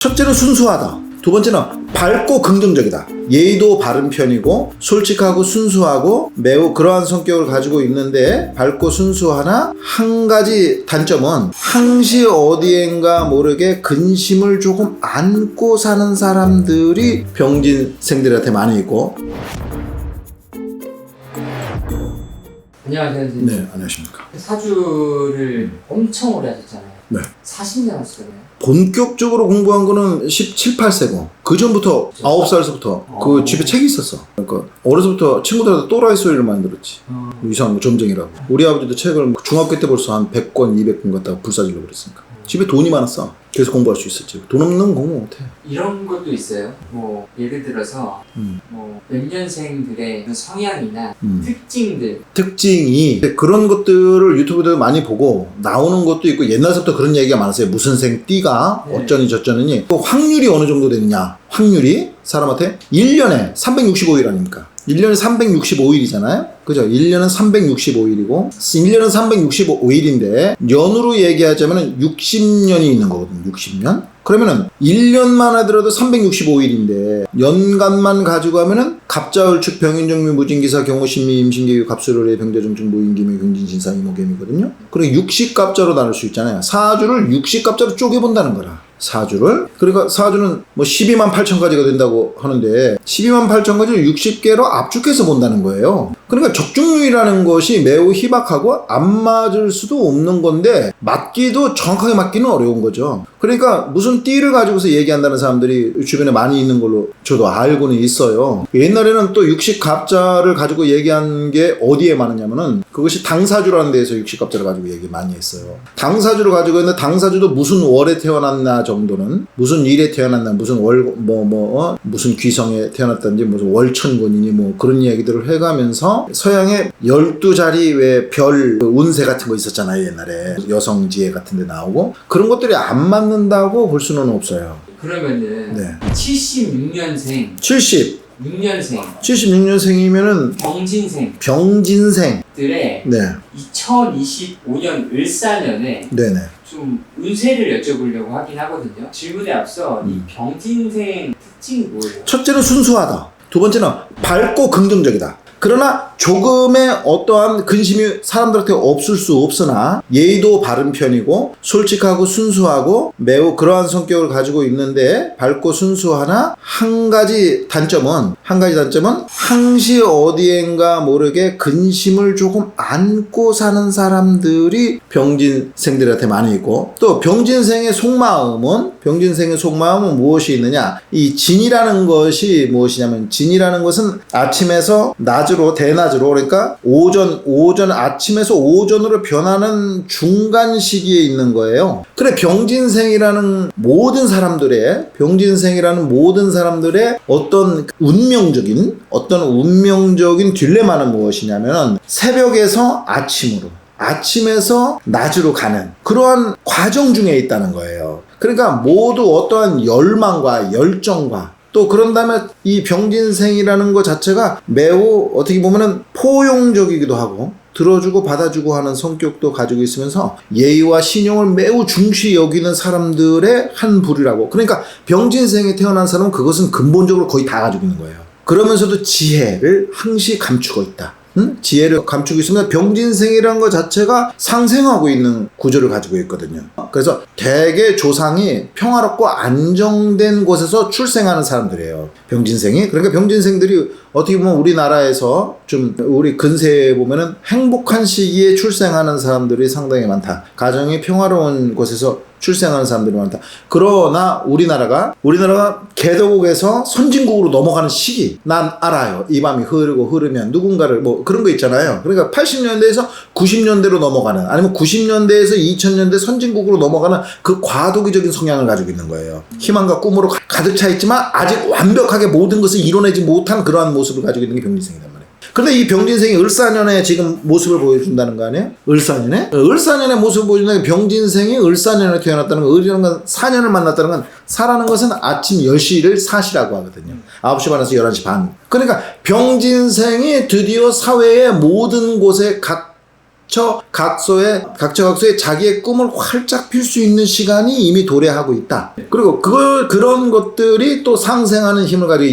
첫째는 순수하다. 두 번째는 밝고 긍정적이다. 예의도 바른 편이고 솔직하고 순수하고 매우 그러한 성격을 가지고 있는데 밝고 순수하나 한 가지 단점은 항시 어디엔가 모르게 근심을 조금 안고 사는 사람들이 병진생들한테 많이 있고. 안녕하세요 선생님. 네, 안녕하십니까. 사주를 엄청 오래 하셨잖아요. 네. 40년 하셨잖아요. 본격적으로 공부한 거는 17, 18세고 그 전부터 9살서부터 그 집에 책이 있었어. 그러니까 어려서부터 친구들한테 또라이 소리를 많이 들었지. 이상한 거 점쟁이라고. 우리 아버지도 책을 중학교 때 벌써 한 100권, 200권 갖다가 불사지려고 그랬으니까. 집에 돈이 많았어. 그래서 공부할 수 있었지. 돈 없는 공부 못해. 이런 것도 있어요. 뭐 예를 들어서 뭐 몇 년생들의 성향이나 특징들. 특징이 그런 것들을 유튜브에도 많이 보고 나오는 것도 있고 옛날부터 그런 얘기가 많았어요. 무슨 생 띠가 어쩌니 저쩌니. 또 확률이 어느 정도 되느냐. 확률이 사람한테 1년에 365일 아닙니까? 1년에 365일이잖아요? 그죠? 1년은 365일이고 1년은 365일인데 연으로 얘기하자면 60년이 있는 거거든요. 60년? 그러면은 1년만 하더라도 365일인데 연간만 가지고 하면은 갑자을축 병인정미 무진기사 경호신미 임신계유 갑수로래 병자정축 모인기묘 경진신사 이모개미거든요. 그리고 60갑자로 나눌 수 있잖아요. 사주를 60갑자로 쪼개본다는 거라. 사주를. 그러니까 사주는 뭐 12만 8천가지가 된다고 하는데 12만 8천가지를 60개로 압축해서 본다는 거예요. 그러니까 적중률이라는 것이 매우 희박하고 안 맞을 수도 없는 건데 맞기도 정확하게 맞기는 어려운 거죠. 그러니까 무슨 띠를 가지고서 얘기한다는 사람들이 주변에 많이 있는 걸로 저도 알고는 있어요. 옛날에는 또 60갑자를 가지고 얘기한 게 어디에 많으냐면은 그것이 당사주라는 데에서 60갑자를 가지고 얘기 많이 했어요. 당사주를 가지고 있는데 당사주도 무슨 월에 태어났나 정도는 무슨 일에 태어났나 무슨 무슨 귀성에 태어났다든지 무슨 월천군이니 뭐 그런 얘기들을 해가면서 서양의 12자리 왜 별 운세 같은 거 있었잖아요. 옛날에 여성지혜 같은 데 나오고 그런 것들이 안 맞는다고 볼 수는 없어요. 그러면은 네. 76년생 6년생 76년생이면은 병진생 들의 네. 2025년 을사년에 네네. 좀 운세를 여쭤보려고 하긴 하거든요. 질문에 앞서 이 병진생 특징이 뭐예요? 첫째는 순수하다. 두 번째는 밝고 긍정적이다. 그러나 조금의 어떠한 근심이 사람들한테 없을 수 없으나 예의도 바른 편이고 솔직하고 순수하고 매우 그러한 성격을 가지고 있는데 밝고 순수하나 한 가지 단점은 항시 어디엔가 모르게 근심을 조금 안고 사는 사람들이 병진생들한테 많이 있고 또 병진생의 속마음은 무엇이 있느냐 이 진이라는 것이 무엇이냐면 진이라는 것은 아침에서 낮으로 대낮으로 그러니까 오전 아침에서 오전으로 변하는 중간 시기에 있는 거예요. 그래 병진생이라는 모든 사람들의 어떤 운명적인 딜레마는 무엇이냐면 새벽에서 아침에서 낮으로 가는 그러한 과정 중에 있다는 거예요. 그러니까 모두 어떠한 열망과 열정과 또 그런 다음에 이 병진생이라는 것 자체가 매우 어떻게 보면은 포용적이기도 하고 들어주고 받아주고 하는 성격도 가지고 있으면서 예의와 신용을 매우 중시 여기는 사람들의 한 부류라고. 그러니까 병진생에 태어난 사람은 그것은 근본적으로 거의 다 가지고 있는 거예요. 그러면서도 지혜를 항시 감추고 있다. 지혜를 감추고 있으면 병진생이라는 것 자체가 상생하고 있는 구조를 가지고 있거든요. 그래서 대개 조상이 평화롭고 안정된 곳에서 출생하는 사람들이에요. 병진생이. 그러니까 병진생들이 어떻게 보면 우리나라에서 좀 우리 근세에 보면은 행복한 시기에 출생하는 사람들이 상당히 많다. 가정이 평화로운 곳에서 출생하는 사람들이 많다. 그러나 우리나라가 개도국에서 선진국으로 넘어가는 시기 난 알아요. 이 밤이 흐르면 누군가를 뭐 그런 거 있잖아요. 그러니까 80년대에서 90년대로 넘어가는 아니면 90년대에서 2000년대 선진국으로 넘어가는 그 과도기적인 성향을 가지고 있는 거예요. 희망과 꿈으로 가득 차 있지만 아직 완벽하게 모든 것을 이뤄내지 못한 그러한 모습을 가지고 있는 게 병진생이란 말이에요. 그런데 이 병진생이 을사년에 지금 모습을 보여준다는 거 아니에요? 을사년에 모습을 보여준다는 게 병진생이 을사년에 태어났다는 거, 을이라는 건 4년을 만났다는 건 사라는 것은 아침 10시를 사시라고 하거든요. 9시 반에서 11시 반. 그러니까 병진생이 드디어 사회의 모든 곳에 각처각소에 자기의 꿈을 활짝 필 수 있는 시간이 이미 도래하고 있다. 그리고 그런 것들이 또 상생하는 힘을 가지고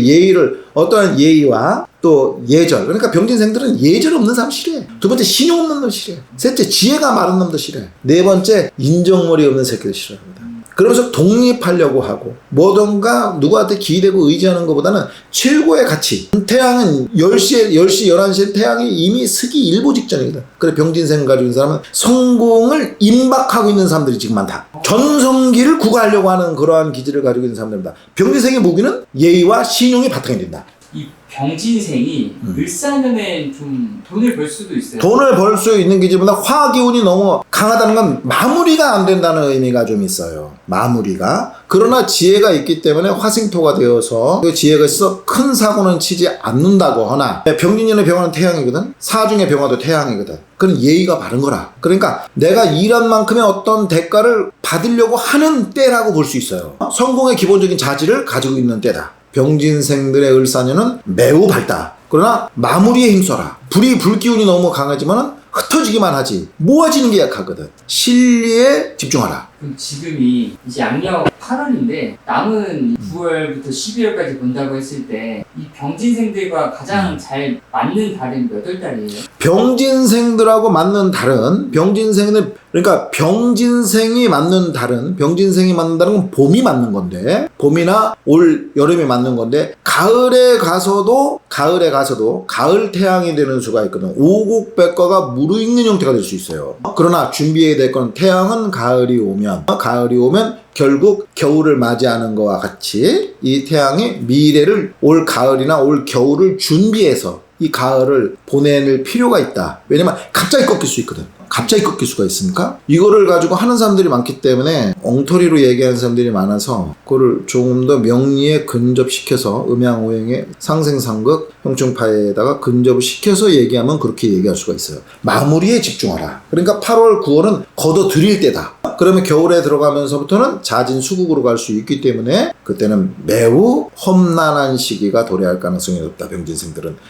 어떠한 예의와 또 예절. 그러니까 병진생들은 예절 없는 사람 싫어해. 두 번째, 신용 없는 놈 싫어해. 셋째, 지혜가 마른 놈도 싫어해. 네 번째, 인정머리 없는 새끼들 싫어합니다. 그러면서 독립하려고 하고 뭐든가 누구한테 기대고 의지하는 것보다는 최고의 가치. 태양은 10시, 11시에 태양이 이미 서기 일보 직전이거든. 그래 병진생 가지고 있는 사람은 성공을 임박하고 있는 사람들이 지금 많다. 전성기를 구가하려고 하는 그러한 기질을 가지고 있는 사람들입니다. 병진생의 무기는 예의와 신용이 바탕이 된다. 이 병진생이 을사년에 좀 돈을 벌 수도 있어요. 돈을 벌 수 있는 기질보다 화기운이 너무 강하다는 건 마무리가 안 된다는 의미가 좀 있어요. 마무리가. 그러나 지혜가 있기 때문에 화생토가 되어서 그 지혜가 있어 큰 사고는 치지 않는다고 하나 병진년의 병화는 태양이거든. 사중의 병화도 태양이거든. 그건 예의가 바른 거라. 그러니까 내가 일한 만큼의 어떤 대가를 받으려고 하는 때라고 볼 수 있어요. 성공의 기본적인 자질을 가지고 있는 때다. 병진생들의 을사년은 매우 밝다. 그러나 마무리에 힘써라. 불기운이 너무 강하지만 흩어지기만 하지 모아지는 게 약하거든. 실리에 집중하라. 그럼 지금이 이제 양력 8월인데 남은 9월부터 12월까지 본다고 했을 때 이 병진생들과 가장 잘 맞는 달은 몇 월 달이에요? 병진생들하고 맞는 달은 그러니까 병진생이 맞는 달은 건 봄이 맞는 건데 봄이나 올 여름이 맞는 건데 가을에 가서도 가을 태양이 되는 수가 있거든. 오곡백과가 무르익는 형태가 될 수 있어요. 그러나 준비해야 될 건 태양은 가을이 오면 결국 겨울을 맞이하는 것과 같이 이 태양이 미래를 올 가을이나 올 겨울을 준비해서 이 가을을 보내는 필요가 있다. 왜냐면 갑자기 꺾일 수 있거든. 갑자기 꺾일 수가 있으니까 이거를 가지고 하는 사람들이 많기 때문에 엉터리로 얘기하는 사람들이 많아서 그거를 조금 더 명리에 근접시켜서 음양오행의 상생상극 형충파에다가 근접을 시켜서 얘기하면 그렇게 얘기할 수가 있어요. 마무리에 집중하라. 그러니까 8월 9월은 걷어들일 때다. 그러면 겨울에 들어가면서부터는 자진수국으로 갈 수 있기 때문에 그때는 매우 험난한 시기가 도래할 가능성이 높다.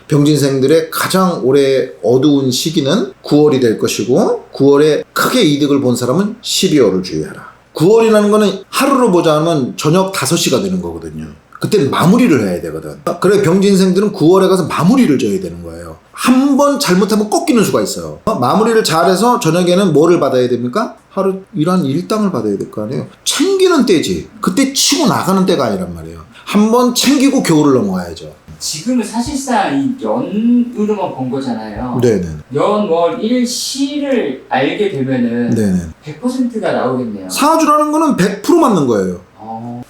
병진생들의 가장 올해 어두운 시기는 9월이 될 것이고 9월에 크게 이득을 본 사람은 12월을 주의하라. 9월이라는 거는 하루로 보자면 저녁 5시가 되는 거거든요. 그때는 마무리를 해야 되거든. 그래 병진생들은 9월에 가서 마무리를 져야 되는 거예요. 한 번 잘못하면 꺾이는 수가 있어요. 마무리를 잘해서 저녁에는 뭐를 받아야 됩니까? 하루 일한 일당을 받아야 될 거 아니에요. 챙기는 때지. 그때 치고 나가는 때가 아니란 말이에요. 한 번 챙기고 겨울을 넘어가야죠. 지금은 사실상 이 연으로만 본 거잖아요. 네네. 연, 월, 일, 시를 알게 되면은 네네. 100%가 나오겠네요. 사주라는 거는 100% 맞는 거예요.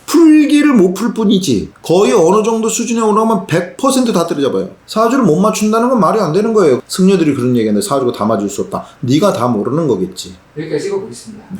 풀기를 못 풀 뿐이지 거의 어느 정도 수준에 올라가면 100% 다 때려잡아요. 사주를 못 맞춘다는 건 말이 안 되는 거예요. 승려들이 그런 얘기하는데 사주가 다 맞을 수 없다. 네가 다 모르는 거겠지. 여기까지 찍어보겠습니다. 네.